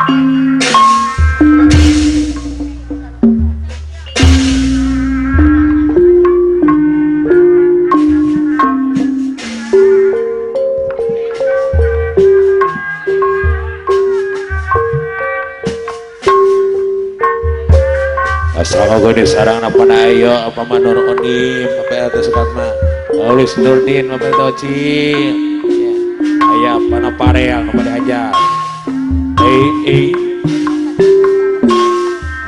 Asal di sarang apa ayo apa manur onim apa atas katma Aulis Nurdin apa toci ayah apa napareal apa diajar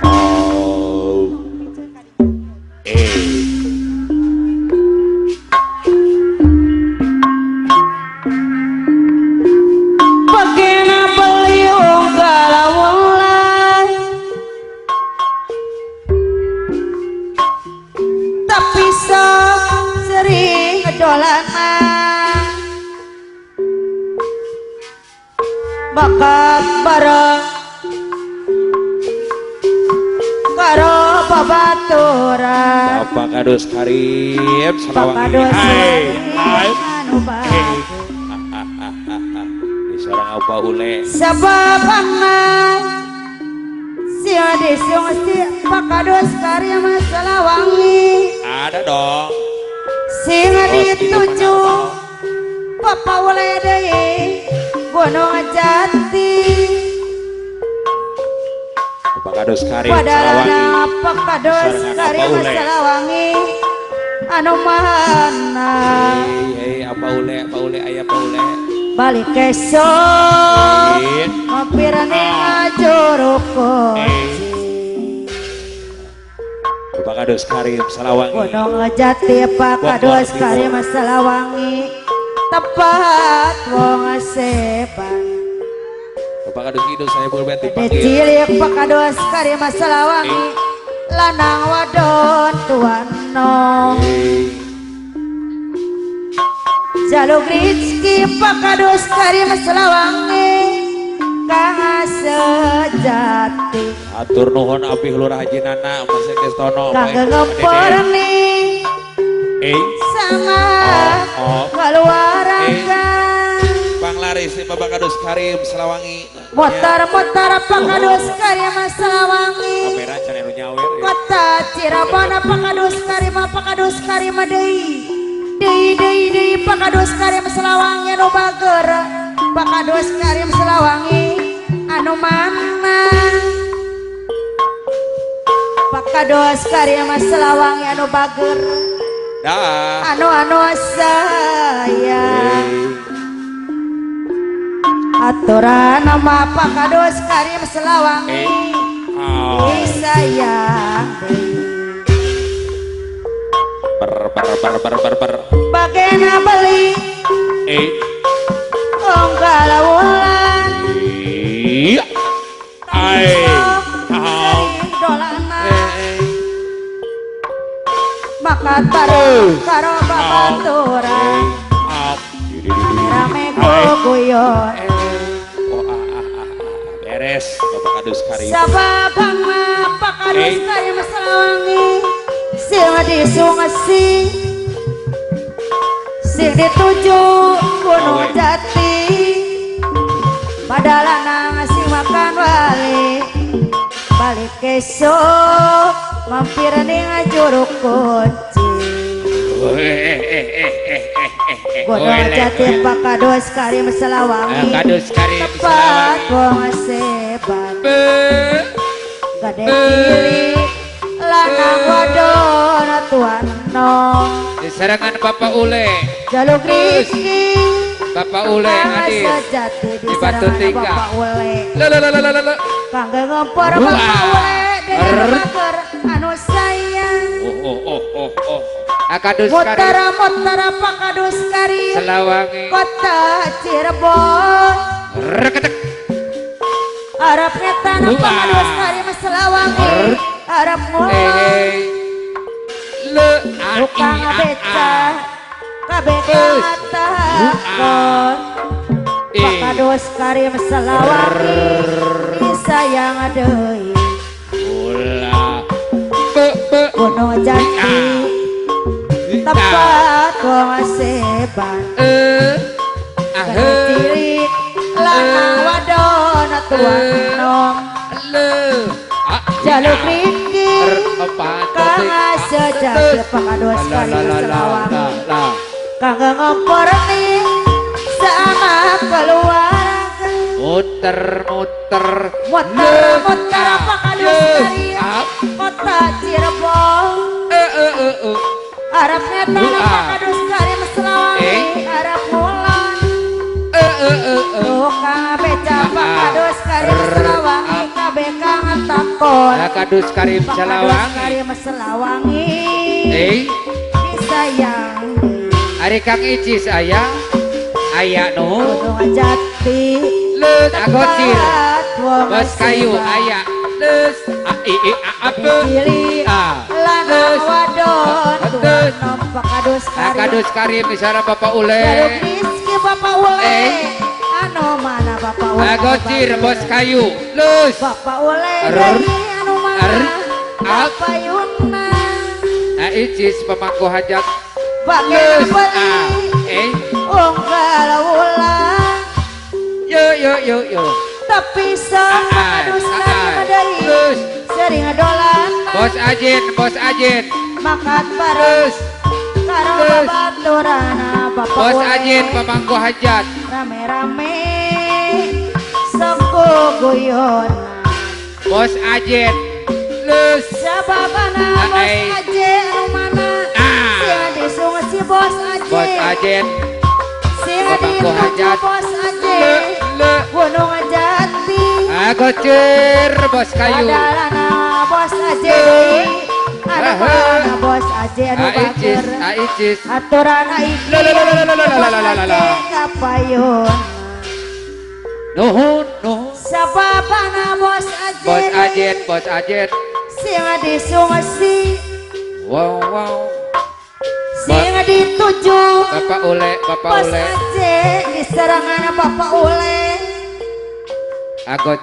oh Pagena beliung galawulan tapi sok sering ngedolanan bakat bareng karo babaturan Bapak Kadus Karib Bapak Salawang Karim anu baik di seorang apa ule sebab anak si adisung si Pak Kadus Karim Salawangi ada dong sing dituju Bapak ule deui Gunung Jati Bapak Kadus Karib padahal Salawangi Pak Kadus Karim Salawangi anu mahana apa ule ayah apa ule balik esok mampirane ngajuruk Bapak Kadus Karib Salawangi Gunung Jati Pak Kadus Karim Salawangi tepat wong sepan Bapak Kadus Kidul saya pulpen dipanggil cilik Pak Kadus Karim Salawangi lanang wadon tuan nom jaluk rizki Pak Kadus Karim Salawangi kang sejati atur nuhun abih lurah Jinana Mas Kestono kang ngeporni sama keluarga panglaris Bapak Kadus Karim Salawangi motor-motor Pak Kadus Karim Salawangi kamera can anu nyawer kota Cirebon Pak Kadus Karim deui Pak Kadus Karim Salawangi anu bager Pak Kadus Karim Salawangi anu mana Pak Kadus Karim Salawangi anu bager dah anu sayang aturan nama Pak Kadus Karim Salawangi sayang bagena beli galawulan makan bareng karo babaturan rame guyon beres Bapak Kadus Karim sabab Pak Kadus Karim Salawangi sing disungsi sing dituju Gunung Jati padahal ngasih makan balik esok mampir ning Juruk Kunci Gunung Jati Pak Kadus Karim Salawangi tepat wong seban gade cilik lanang wadon tuan nom di serangan Bapak Ule jaluk rizki Bapak Ule hadir sejati di Batu serangan Tiga Bapak Ule lalalala kangge ngempor Bapak Ule dari bager anu sayang Kadus Karim mutara Pak Kadus Karim Salawangi kota Cirebon reketek Arab ngetan Pak Kadus Karim Salawangi Arab mulai tukang beca kabeka tahakon Pak Kadus Karim Salawangi disayang deui Gunung Jati tempat wong seban cilik lanang wadon tuan nom jaluk ringkir kang sejati pakados kali selawang kang ngompor ning sana keluar muter pakados kali kota Cirebon Arab netan pakados kali selawang Arab mulan kang beca pakados kali selawang kabeh kang takon Kadus Karim pakados Selawangi kali selawangi disayang Ari Kang Icis aya nu gunung jati leus agocir bos kayu aya aya leus apa cili lana wadon tuan nom pakados kali Kadus Karim isara Bapak Ule jaluk rizki bapak ule anu mana bapak ule agocir bos kayu leus bapak ule dari anu mana bapak Yuna Icis pemangku hajat bagian beli unggal ulang yo tapi sama dus kali dari sering dolan bos ajen makan bareng karo babaturana bapak bos ule ajen pemangku hajat rame-rame sekuguyon bos ajen leus sababana bos aje anu mana sing disungut si bos aje sing dituju bos aje gunung jati agocir bos kayu adalana bos aje anu mana bos aje anu bager Icis aturan iki bos aje kapayun nuhun sababana bos ajen sing disungut si wow sing dituju Bapak Ule bos aje di serangan bapak ule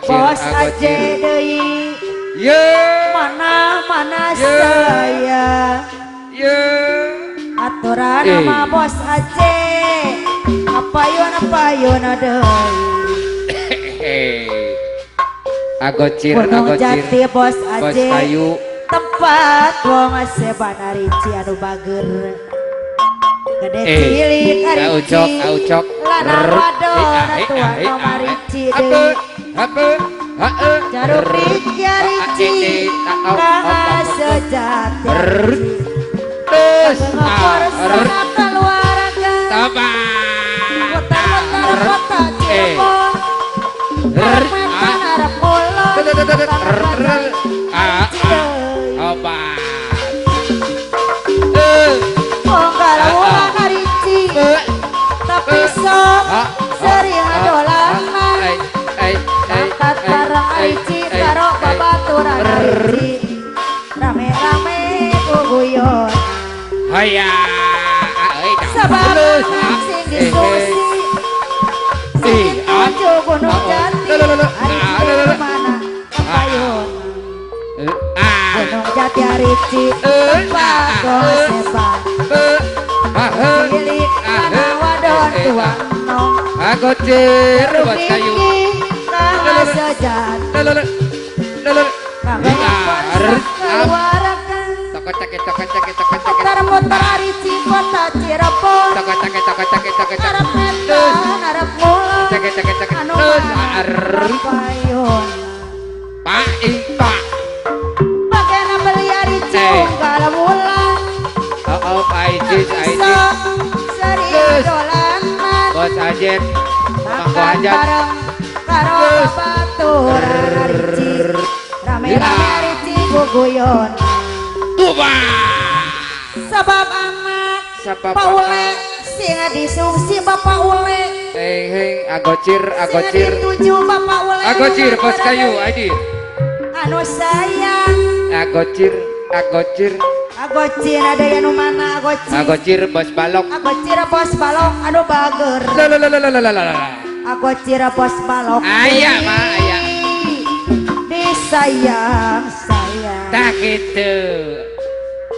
bos aje deui mana saya aturan nama bos aje apayun deui agocir gunung jati bos aje kayu tempat wong sebana rici anu bager gede cilik rici aucok lana wadon tuan nomor rici deui jaruk rici kang sejati terus ngopor sana keluar putar kota Cirebon Medan Arab Pulau obat onggal ulang rici tapi sok sering dolanan angkat barang rici karo babaturan rici rame-rame kuguyon haya sebab sing diskusi sing dituju gunung jati hari mana kapayun gunung jati rici tempat goseban milik lana wadon tuan nom agocir bos kayu kang sejat kang ngopor keluarkan muter-muter rici kota Cirebon Arab Medan Arab Pulau anu kapayun Pak bagaimana beli rici unggal mulan Icis sering dolanan bos ajen makan bareng karo babaturan rici rame-rame rici guguyon sebab anak Pak Ule sing disungsi Bapak Ule agocir sing dituju Bapak Ule agocir bos kayu adi anu sayang agocir ada yang mana agocir bos balok agocir bos balok anu bager agocir bos balok ayah disayang tak gitu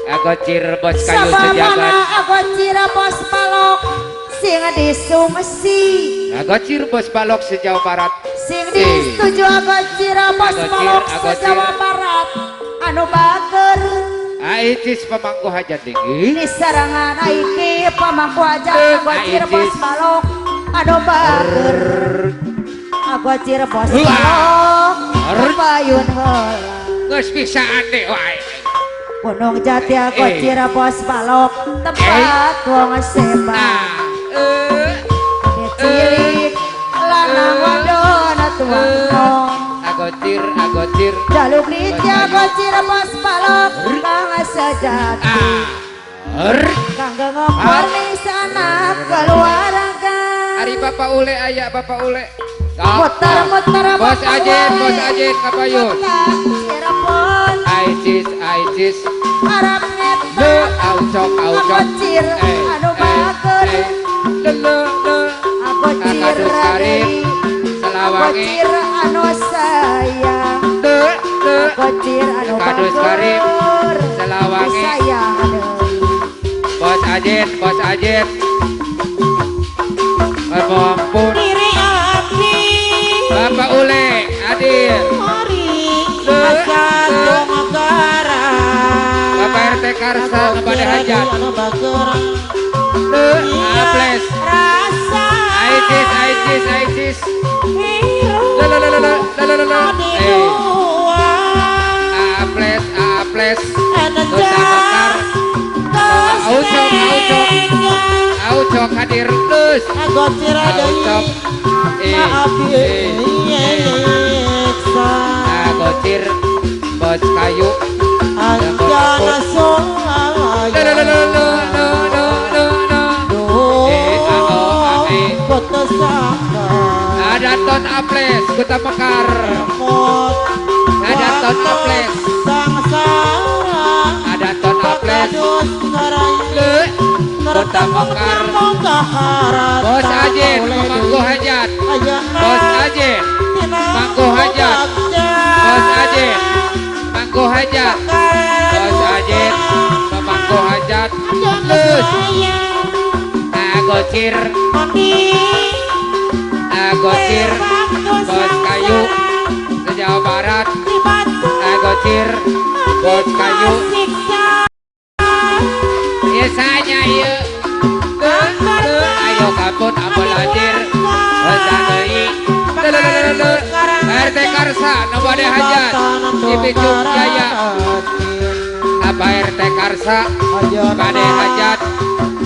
agocir bos kayu sejabat sababana agocir bos balok sing disungsi agocir bos balok sejauh barat sing disetuju aku Cirebos Malok Jawa Barat anu bager Aicis pemangku hajat tinggi di serangan iki pamangku aja aku Cirebos Malok anu bager aku Cirebos Malok payun heula geus bisa ande wae Gunung Jati aku Cirebos Malok tempat wong sebat cilik lanang wadon tuang agotir jaluk licia aku Cirebos Malok kang sejati kanggo ngomong sana keluarga Ari Bapak Ule aya Bapak Ule muter-muter Bos Ajen kapayun Cirebon Aicis harap le neta aucok aku cir anu bager aku cir Karim aku Selawangi cir anu sayang aku cir anu Kadus Karim bager Selawangi sayang Bos Ajen ampun diri abdi Bapak Ule hadir mari asal negara Bapak RT Karsa kepada hajat Aples rasa Aicis Aples Dosa Mekar Aucok hadir terus Aucok Agocir Bos Kayu ada Ton Aples Kota Mekar ada Ton Aples ada Ton Aples Kota Mekar Bos Ajen pemangku hajat Bos Ajen mangku hajat Bos Ajen mangku hajat Bos Ajen pemangku hajat terus Agocir Bos Kayu Jawa Barat Agocir Bos Kayu biasanya iya ayo kapun ambuladir Resanei RT Karsa Nobade Hajat Cibicuk Jaya apa RT Karsa Nobade Hajat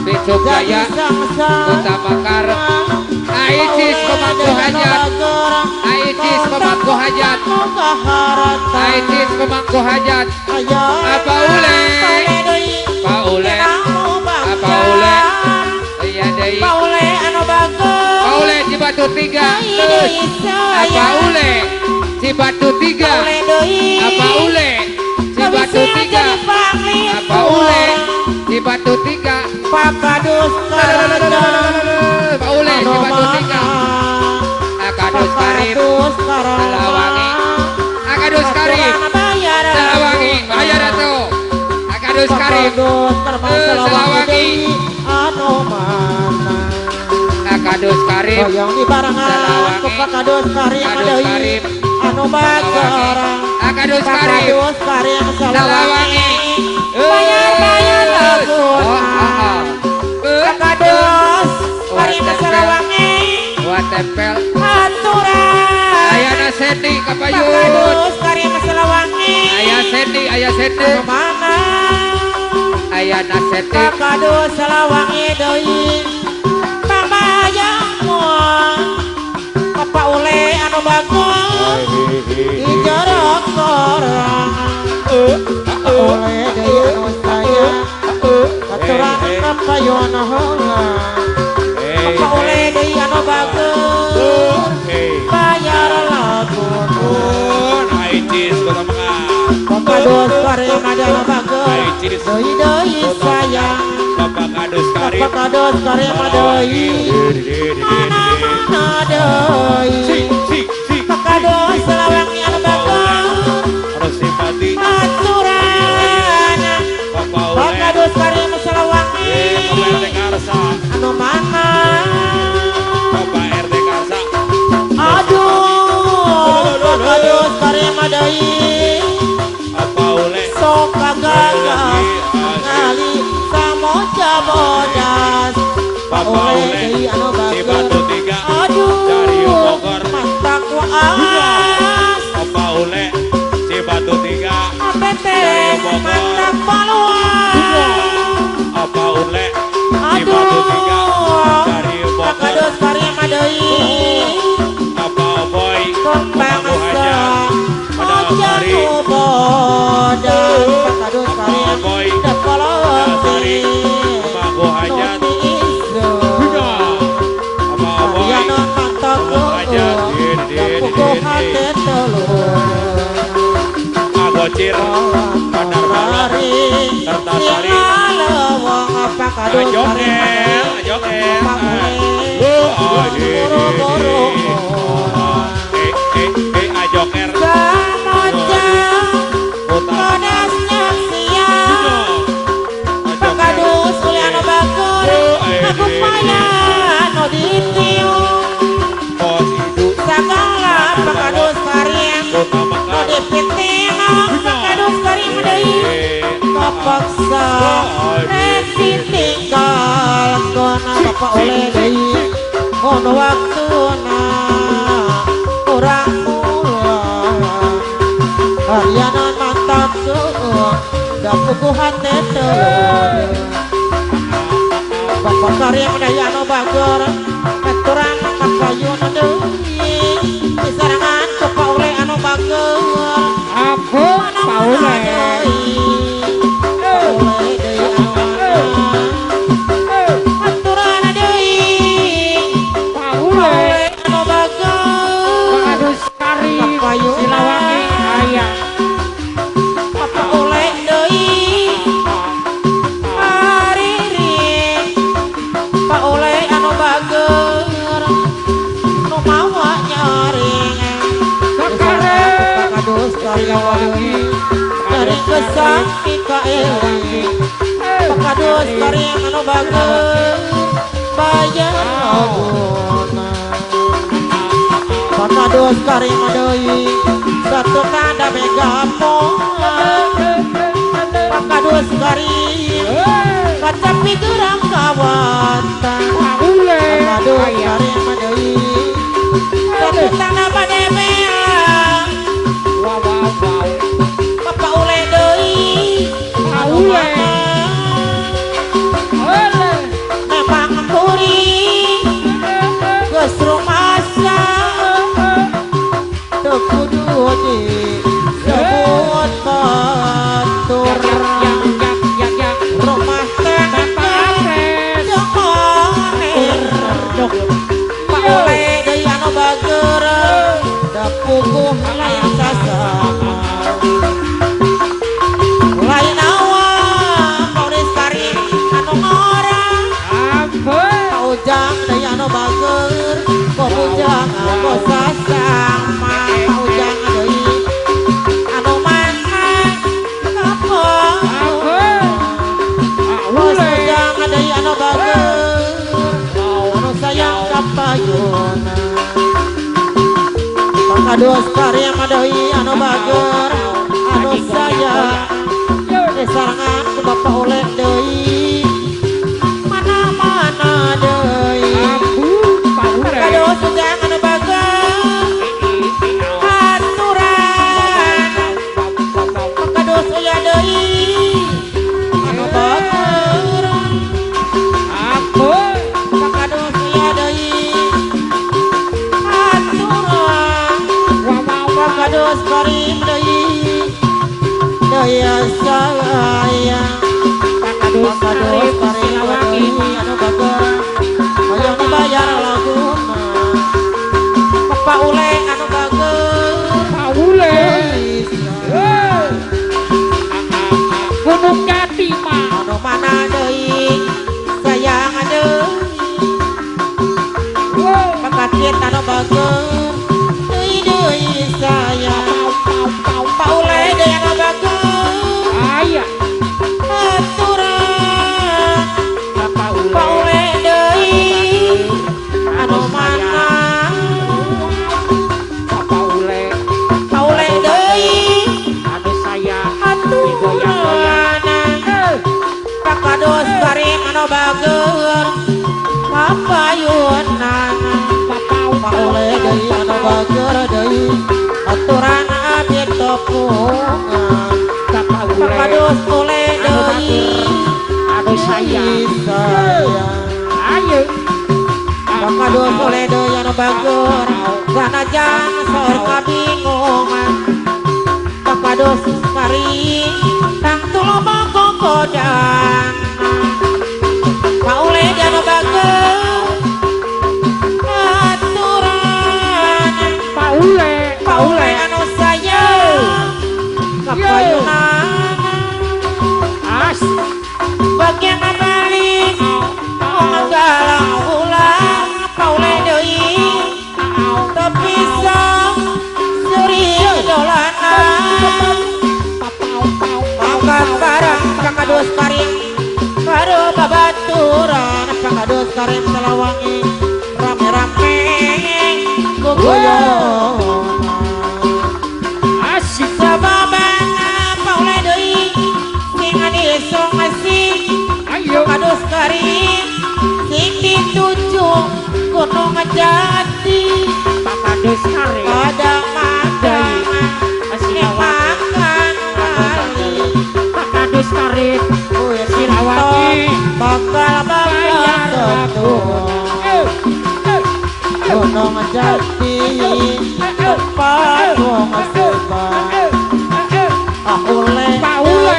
Bicuk Jaya Kota Mekar Aicis pemangku hajat Aicis pemangku hajat Aicis pemangku hajat apa Ule Pak Ule apa Ule iya deh Pak Ule Cibatu 3 terus apa Ule Cibatu 3 apa Ule Cibatu 3 apa Ule Cibatu 3 Pakadus Pak Ule Cibatu 3 Akadus Karim Selawangi Akadus Karim Selawangi bayar itu Akadus Karim Selawangi Akadus Karim Selawangi Pakadus Karim anu bagerang Akadus Karim Selawangi bayar lagu Pakadus Karim Selawangi buat tempel aturan Ayana Sendi kapayun Pakadus Karim Selawangi Ayah Sendi mana Ayana Sendi Pakadus Selawangi doi pamayamu Bapak Ule anu bagus dijorok orang Ule doi anu sayang aturan kapayun heula Bapak Ule doi anu bagus bayar lagu Aicis Kota Mekar Pakadus Karim anu bagus doi sayang Bapak Kadus Karim Pakadus Karim doi mana doi Pakadus Selawangi anu bagus harus simpati aturan Bapak Ule Pakadus Karim Selawangi Bapak RT Karsa anu mana Bapak RT Karsa aduh deui apa oleh sok gagas ngali samoja bodas Papa oleh oleh deui anu di bagus Batu Tiga aduh dari Bogor mantak waas apa oleh di Batu Tiga apete Bogor. mantak paluan apa oleh di Batu Tiga aduh dari Bogor pakados karya madeui apa boy kon Pemangku bangsa Hajat pada aja hari nu bodas pakados apa karya boy da dari koloti Pemangku Hajat apa boy Ariana mantaku Hajat Dapuku hati telur Agocir Bandar Balok serta Sari Lewang apa kadus Jokel Jokel Buru-buru Ajoker Samoja Kodasnya siang Pakadus uliano bagur Aku payah no ditiu Sagala pakadus karyang no dipitino Pakadus karyang deui kapaksa resi tinggal kona bapak oleh deui kono waktuna urang mulang Ariana mantap suung dapuku hati telur bapak karyang daya no bagur keturang kapayun deui disarangan bapak oleh anu bagur Aku Paule. Pakadus Karim Silawangi ayah. Silawangi dari kesan Mikaeli Pakadus karyang anu bagus bayar laguna Pakadus karyang deui satu tanda megapon Pakadus karyang kaca figurang kawatan Paule. Pakadus karyang deui satu tanda pademea Wow wow wow. Bapak oleh deui Paule. Ole. memang puri geus rumasa teu kudu disebut batur Yang rumah tangga jeung moner Pak oleh deui anu bager da puguh lain sasama lain awak Paulis Karim anu ngorang ampun. Paujang daya anu bager Paujang anu sasama Paujang deui anu mangan kapok Paujang daya anu bager anu sayang kapayuna Pakadus karyang deui anu bager anu sayang disarangan ku bapak oleh deui mana-mana deui Pakadus ujang anu bager aturan Pakadus uya deui anu bager Pakadus uya deui aturan Pakadus karim deui daya sayang Pakadus karim deui anu bager hoyong dibayar laguna Bapak Ule anu bager Gunung Jati mah. anu mana deui sayang deui pakatit anu bager deui sayang Pak Ule deui anu bager Ayah. aturan Pak Ule deui anu mana lakungan Bapak ule pakados oleh deui Aduh sayang Ayo pakados oleh deui anu bager sanajan saur kabingungan pakados kari tang tuloba kokodang paule anu bager aturan paule anu sayang kapayunan As bagian balik galang ulang paule deui tepisah suri dolanan mangkat barang pakados karim karo babaturan pakados karim Selawangi rame-rame gogoyon Asik sababana paule deui sing adisong asik Ayo pakados karim sing dituju gunung jati Pakados kare kadang-kadang makan kali Pakados kare Sirawangi bakal bayar betul gunung jati tempat wong sebab paule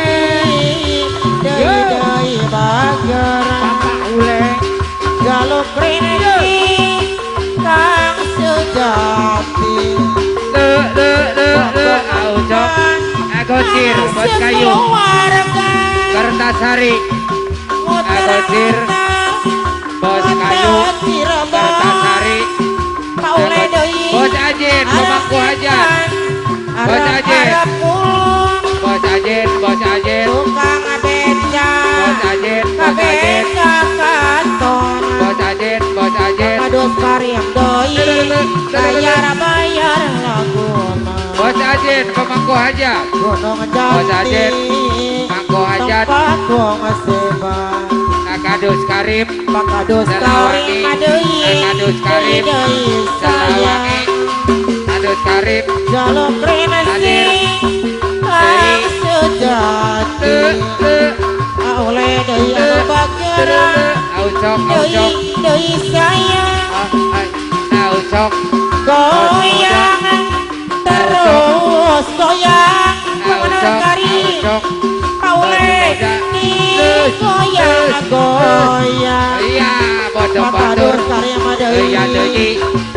deui bager Bapak ule galuk rinci kang sejati Agosir bos kayu Kertasari Agosir bos kayu Kertasari bos Ajin pemangku hajat Bos Ajin bos Ajin bos Ajin tukang beca bos Ajin bos Ajin kantor bos Ajin bos Ajin kados karim doi bayar laguna bos Ajin pemangku hajat gunung Bos Ajin, jati Mangku hajat tempat wong sebab Akadus Karim pakados Selawangi karim deui Akadus Karim deui Selawangi Akadus Karim jaluk rinci kang sejati oleh deui anu bager Aucok deui sayang Aucok goyang terus goyang mengenal kari paule goyang goyang Iya bodoh pakados bodoh kari Iya deui deui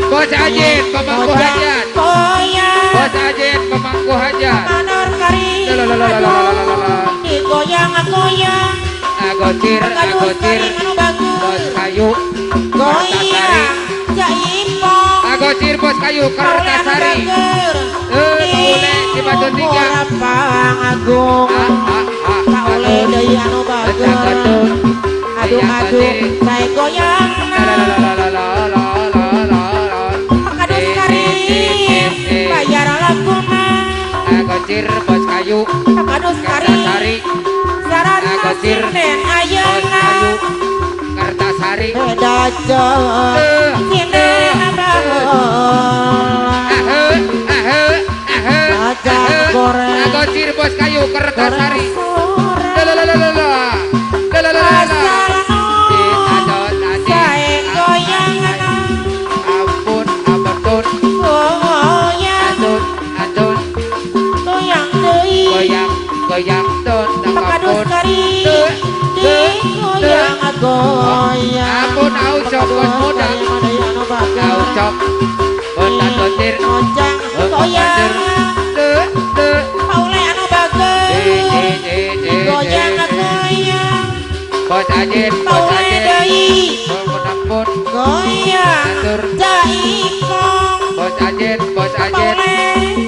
Bos Ajin pemangku hajat goyang Bos Ajin pemangku hajat manor kari digoyang goyang Agosir pakados kari anu Bos bagus kayu goyang jaipo Agosir bos kayu Kertasari paule di batu tiga pangagung paule deui anu bager aduh saya goyang pakados karim bayar laguna Agosir bos kayu pakados karim Kertasari sarana Agosir sinden bos ayeuna kayu Kertasari beda jeung sinden baheula ajang goreng Agosir bos kayu Kertasari sae goyang ampun ampun goyang adun goyang deui goyang don pakados ampun kari goyang goyang ampun aucok bos muda aucok bos Agosir ojang goyang paule anu bagus goyang goyang bos Ajin paule deui ampun goyang jaipong bos Ajin paule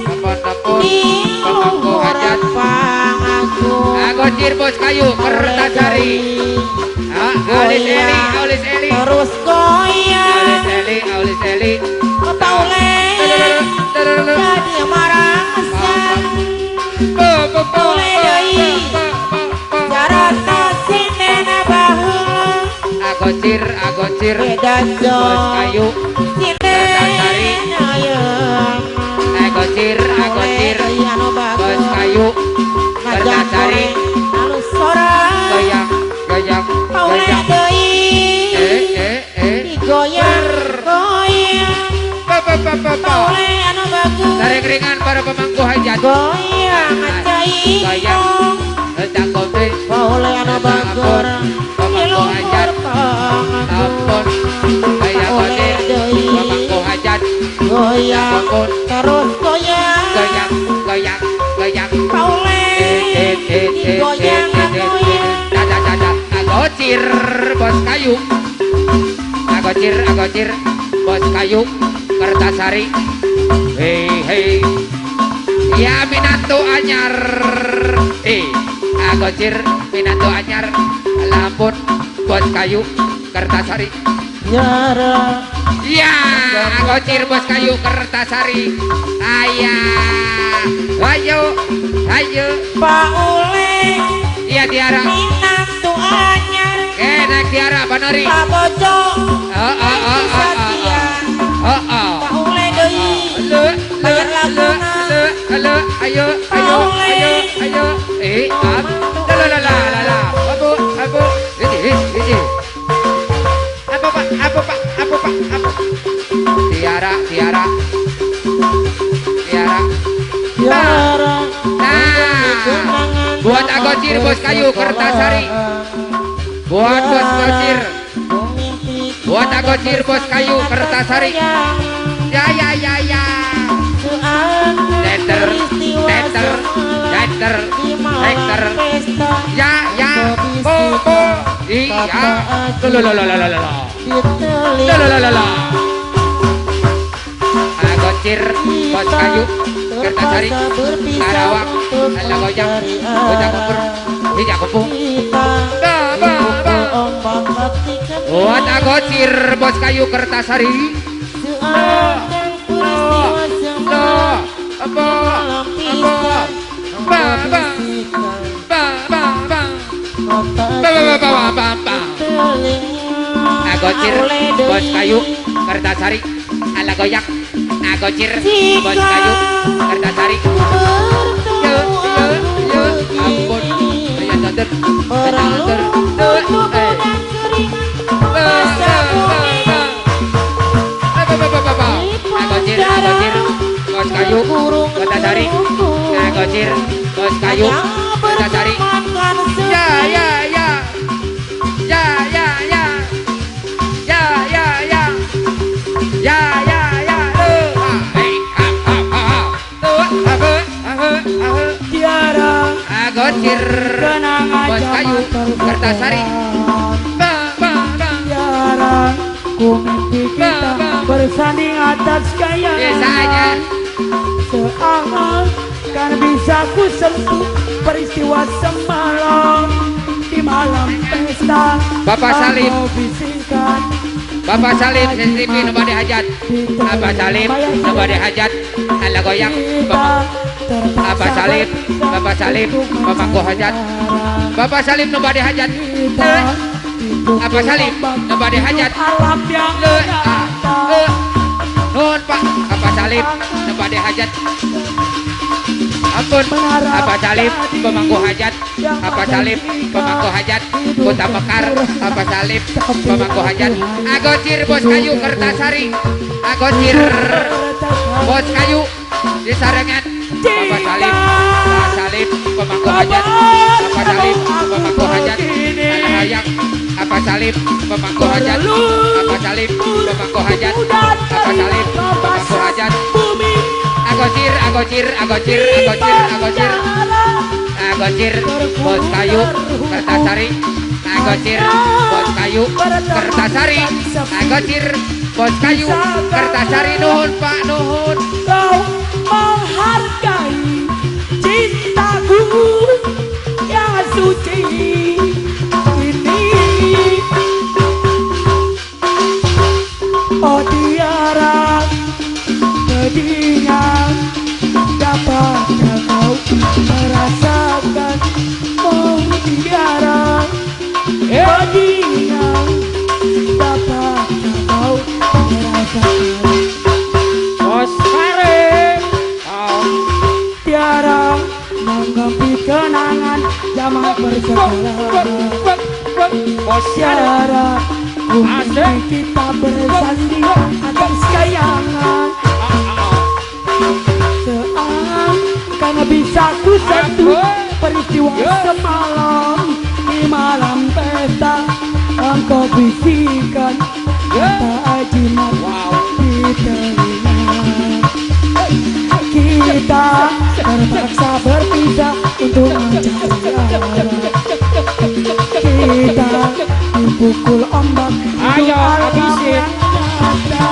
ampun ampun di pemangku hajat pangagung Agosir bos kayu Kertasari Aulis Eli terus goyang Aulis Eli paule jadi marasan paule deui jarana sinden baheula Agosir beda bos jeung kayu sinden ayeuna Agosir paule deui anu bagus Paule anu bagus Tarik ringan para pemangku hajat. goyang ajaib Goyang. Entah kopi. Paule anu bagus Pemangku hajat. Ampun. Kayak kodir. Pemangku hajat. goyang terus goyang Goyang. Goyang. Goyang. Paule goyang goyang Agocir bos kayu. Agocir bos kayu. Kertasari. Hei hei. Ya minantu anyar. Agocir minantu anyar. Lampun bos kayu. Kertasari. Yara Ya, agocir bos kayu. Kertasari. Ayah. Ayo. Paule Iya Tiara. minantu anyar Naik Tiara Panori. Pabojo Setia. Paule deui bayar laguna Ayo. Abu. Ini. Apa Pak? Tiara. Yara Buat agocir bos kayu Kertasari. Buat bos agocir. Buat agocir bos kayu Kertasari. Ya. Teter. Ya. Bo. Iya. Lalalala. Agocir bos kayu Kertasari. Karawang. Ala goyang. Goyang kumpul. Hijak kumpul. Buat agocir bos kayu Kertasari. Agocir bos kayu Kertasari. Ala goyang. Agocir bos kayu Kertasari. Ampun. Agocir bos kayu Kertasari. Agocir bos kayu Kertasari. Agocir bos kayu Kertasari. Ku mimpi kita bersanding atas gaya Biasanya seakan bisa ku sentuh peristiwa semalam di malam pesta. Bapak Salim. Kau bisikan Bapak Salim sensitif nobody hajat. Bapak Salim nobody hajat. Ala goyang. Bapak Salim pemangku hajat. Bapak Salim nobody hajat. Bapak Salim nobody hajat. alam yang Nun Pak. Bapak Salim nobody hajat. Ampun. Bapak Salim pemangku hajat. Bapak Salim pemangku hajat. Kota Mekar. Bapak Salim pemangku hajat. Agocir bos kayu Kertasari. Agocir bos kayu di sarengan. Bapak Salim pemangku hajat. Bapak Salim pemangku hajat. Anak hayang. Bapak Salim pemangku hajat. Bapak Salim pemangku hajat. Bapak Salim pemangku hajat. Agocir bos kayu Kertasari. Agocir bos kayu Kertasari. Agocir bos kayu Kertasari. Nuhun Pak, nuhun. kau menghargai cintaku yang suci ini. Oh Tiara, pedihnya dapatkah kau merasakan? Oh Tiara, pedihnya dapatkah kau merasakan? Bos Karim. Tiara menggempi kenangan zaman persekolahan. Tiara, ku mimpi kita bersanding atas kayangan Karena bisa ku sentuh peristiwa semalam di malam pesta. Engkau bisikan kata jimat di telinga. Kita terpaksa berpisah untuk mencari arah. Kita dipukul ombak untuk alam yang nyata.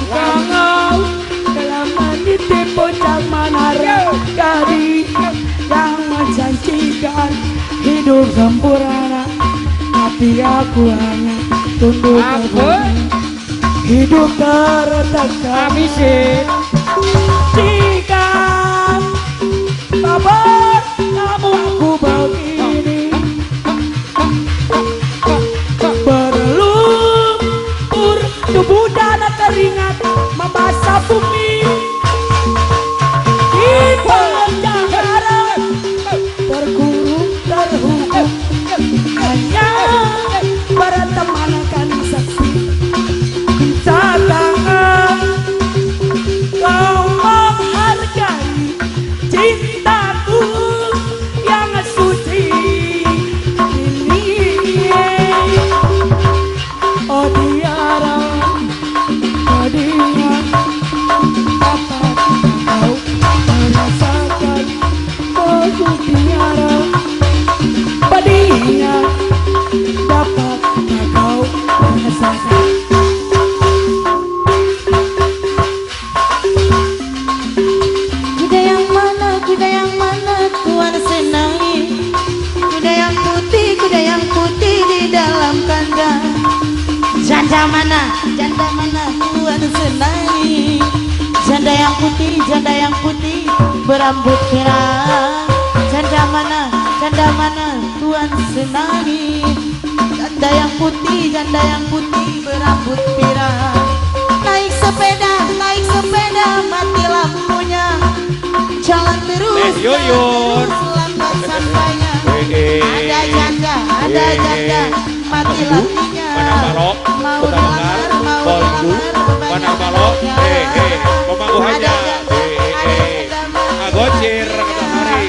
Kau dalam meniti puncak menara gadis yang menjanjikan hidup sempurna, tapi aku hanya tunduk kepada hidup tertekan. Jika kabar kamu aku begini, berlumpur tubuh dan keringat membasah bumi. Di penjara terkurung terhukum, hanya bertemankan saksi. Cadangan kau menghargai cintaku yang suci ini. Oh tiara pedihnya, dapat kau merasakan. Oh tiara pedihnya, dapat kau merasakan. Kuda yang mana Tuhan senangi? Kuda yang putih di dalam kandang. Janda mana Tuhan senangi? Janda yang putih berambut pirang. Janda mana Tuhan senangi? Janda yang putih berambut pirang. Naik sepeda mati lampunya. Jalan terus lambat sampainya. Ada janda mati lampunya. Mau dilamar banyak anaknya. Ada janda Agocir kata hari.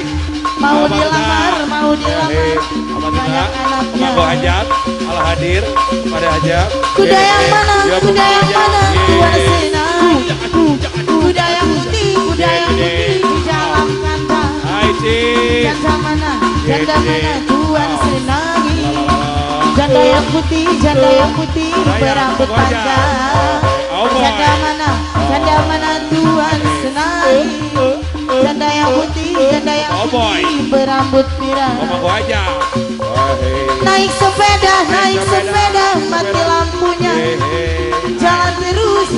mau dilamar banyak anaknya. Pemangku hajat al hadir pada hajat. Kuda yang mana Tuhan senangi? Kuda yang putih di dalam kandang. Janda mana Tuhan senangi? Janda yang putih berambut panjang. Janda mana Tuhan senangi? Janda yang putih berambut pirang. Pemangku hajat. Naik sepeda mati lampunya. Jalan terus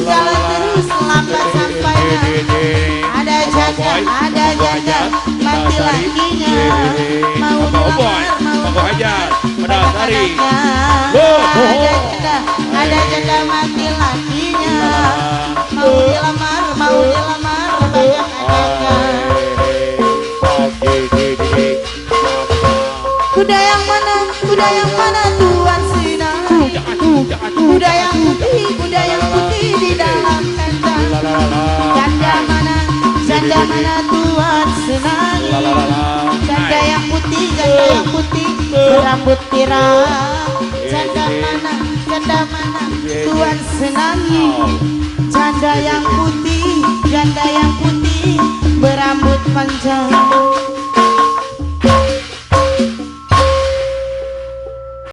lambat sampainya. Ada janda mati lakinya. Mau dilamar banyak anaknya. Ada janda mati lakinya. Mau dilamar banyak anaknya. Kuda yang mana Tuhan senangi? Kuda yang putih di dalam kandang. Janda mana Tuhan senangi? Janda yang putih berambut pirang. Janda mana Tuhan senangi? Janda yang putih berambut panjang.